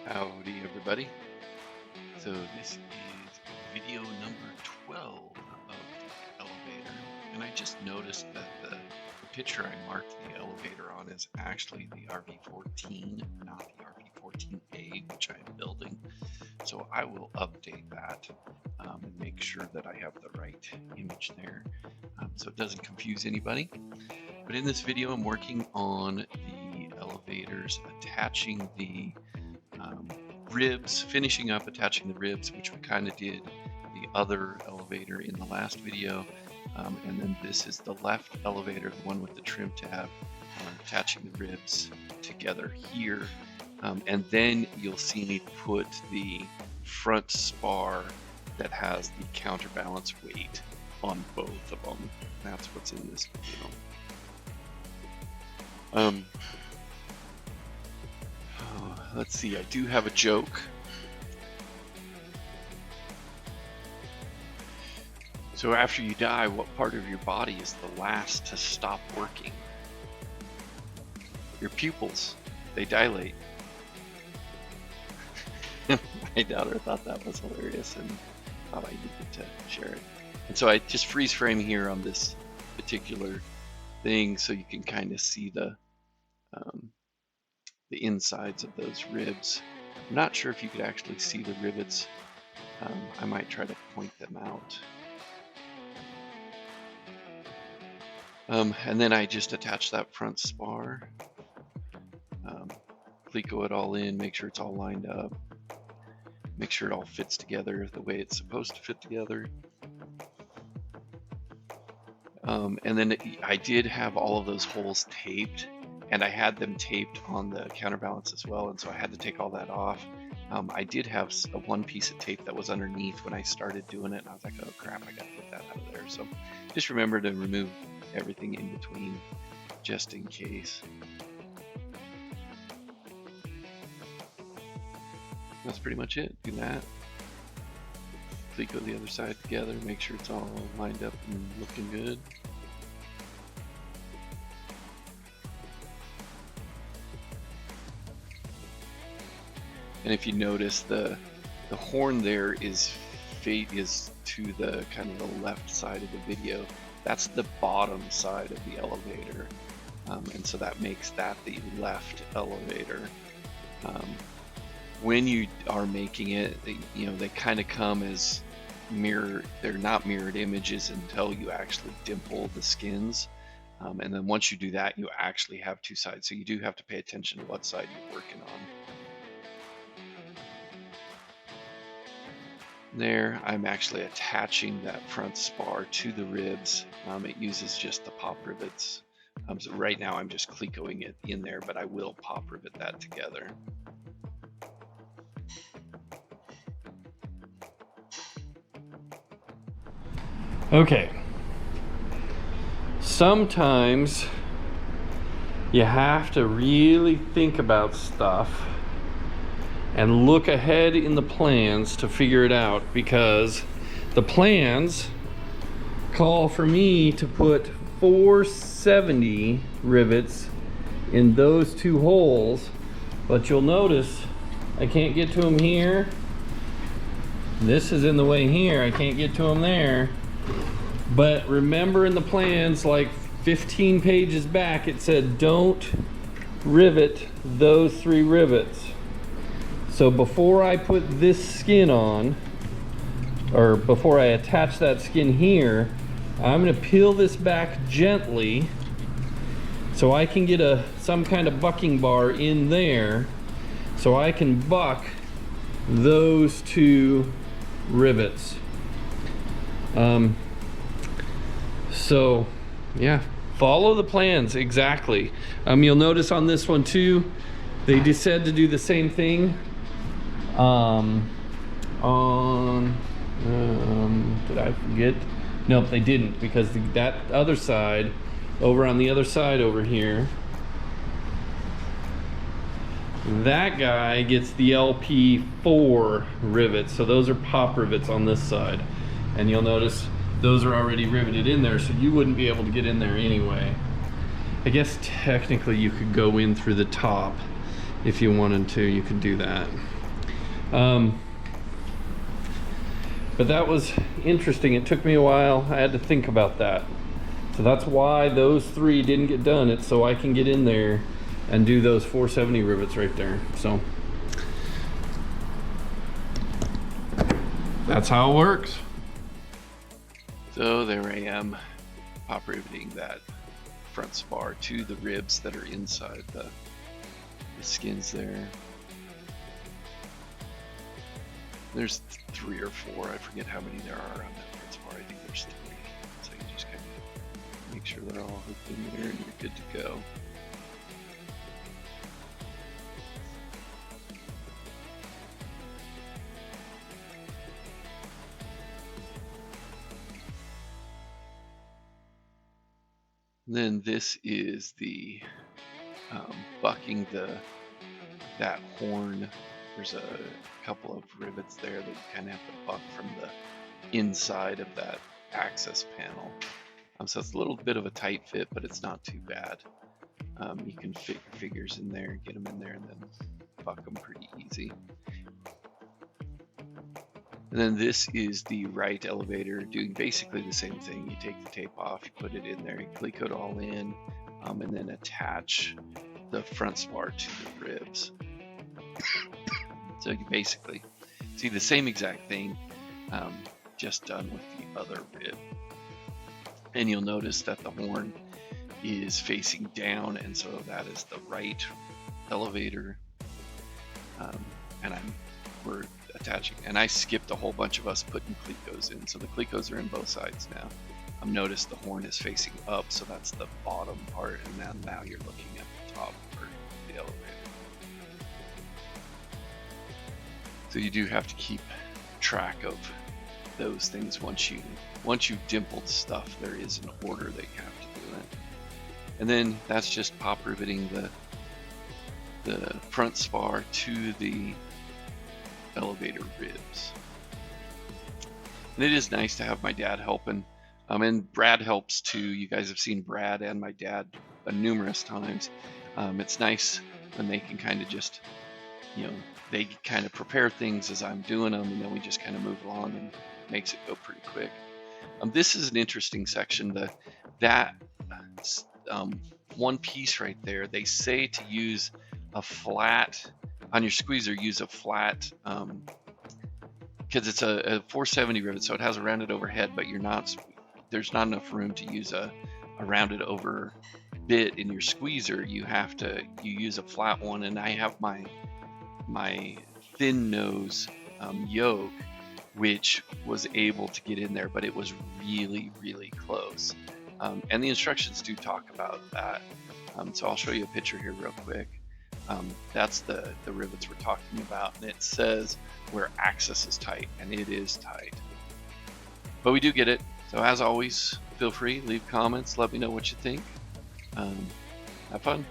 Howdy everybody. So this is video number 12 of the elevator, and I just noticed that the picture I marked the elevator on is actually the RV-14, not the RV-14A, which I'm building. So I will update that and make sure that I have the right image there so it doesn't confuse anybody. But in this video I'm working on the elevators, attaching the ribs, finishing up attaching the ribs, which we kind of did the other elevator in the last video, and then this is the left elevator, the one with the trim tab, attaching the ribs together here, and then you'll see me put the front spar that has the counterbalance weight on both of them. That's what's in this video. Let's see, I do have a joke. So after you die, what part of your body is the last to stop working? Your pupils. They dilate. My daughter thought that was hilarious and thought I needed to share it. And so I just freeze frame here on this particular thing so you can kind of see the insides of those ribs. I'm not sure if you could actually see the rivets. I might try to point them out. And then I just attach that front spar, Cleco it all in, make sure it's all lined up, make sure it all fits together the way it's supposed to fit together. And then I did have all of those holes taped, and I had them taped on the counterbalance as well, and so I had to take all that off. I did have one piece of tape that was underneath when I started doing it, and I was like, oh crap, I gotta get that out of there. So just remember to remove everything in between, just in case. That's pretty much it. Do that. Cleco the other side together, make sure it's all lined up and looking good. And if you notice, the horn there is to the kind of the left side of the video. That's the bottom side of the elevator, and so that makes that the left elevator. When you are making it, you know, they kind of come as they're not mirrored images until you actually dimple the skins, and then once you do that, you actually have two sides. So you do have to pay attention to what side you're working on. There, I'm actually attaching that front spar to the ribs. It uses just the pop rivets. So right now I'm just Clecoing it in there, but I will pop rivet that together. Okay. Sometimes you have to really think about stuff and look ahead in the plans to figure it out, because the plans call for me to put 470 rivets in those two holes, but you'll notice I can't get to them here. This is in the way here. I can't get to them there. But remember, in the plans like 15 pages back, it said don't rivet those 3 rivets. So before I put this skin on, or before I attach that skin here, I'm going to peel this back gently so I can get some kind of bucking bar in there so I can buck those 2 rivets. So yeah, follow the plans exactly. You'll notice on this one too, they just said to do the same thing. Did I forget? Nope, they didn't, because that other side, over on the other side over here, that guy gets the LP4 rivets. So those are pop rivets on this side. And you'll notice those are already riveted in there, so you wouldn't be able to get in there anyway. I guess technically you could go in through the top if you wanted to, you could do that. But that was interesting. It took me a while. I had to think about that. So that's why those 3 didn't get done. It's so I can get in there and do those 470 rivets right there. So that's how it works. So there I am, pop riveting that front spar to the ribs that are inside the skins there. There's 3 or 4, I forget how many there are on that front spar. I think there's 3. So you just kind of make sure they're all hooked in there and you're good to go. Then this is the bucking that horn. There's a couple of rivets there that you kind of have to buck from the inside of that access panel. So it's a little bit of a tight fit, but it's not too bad. You can fit your figures in there, get them in there, and then buck them pretty easy. And then this is the right elevator doing basically the same thing. You take the tape off, you put it in there, you cleat coat all in, and then attach the front spar to the ribs. So you basically see the same exact thing, just done with the other rib. And you'll notice that the horn is facing down, and so that is the right elevator. And we're attaching, and I skipped a whole bunch of us putting cleats in, so the cleats are in both sides now. Notice the horn is facing up, so that's the bottom part, and now you're looking at the top part of the elevator. So you do have to keep track of those things. Once you've dimpled stuff, there is an order that you have to do it. And then that's just pop riveting the front spar to the elevator ribs. And it is nice to have my dad helping, and Brad helps too. You guys have seen Brad and my dad numerous times. It's nice when they can kind of just, they kind of prepare things as I'm doing them, and then we just kind of move along, and makes it go pretty quick. This is an interesting section. That one piece right there, they say to use a flat on your squeezer. Use a flat, because it's a 470 rivet, so it has a rounded overhead, but there's not enough room to use a rounded over bit in your squeezer. You use a flat one, and I have my thin nose yoke, which was able to get in there, but it was really, really close. And the instructions do talk about that. So I'll show you a picture here real quick. That's the rivets we're talking about, and it says where access is tight, and it is tight. But we do get it. So as always, feel free, leave comments, let me know what you think. Have fun.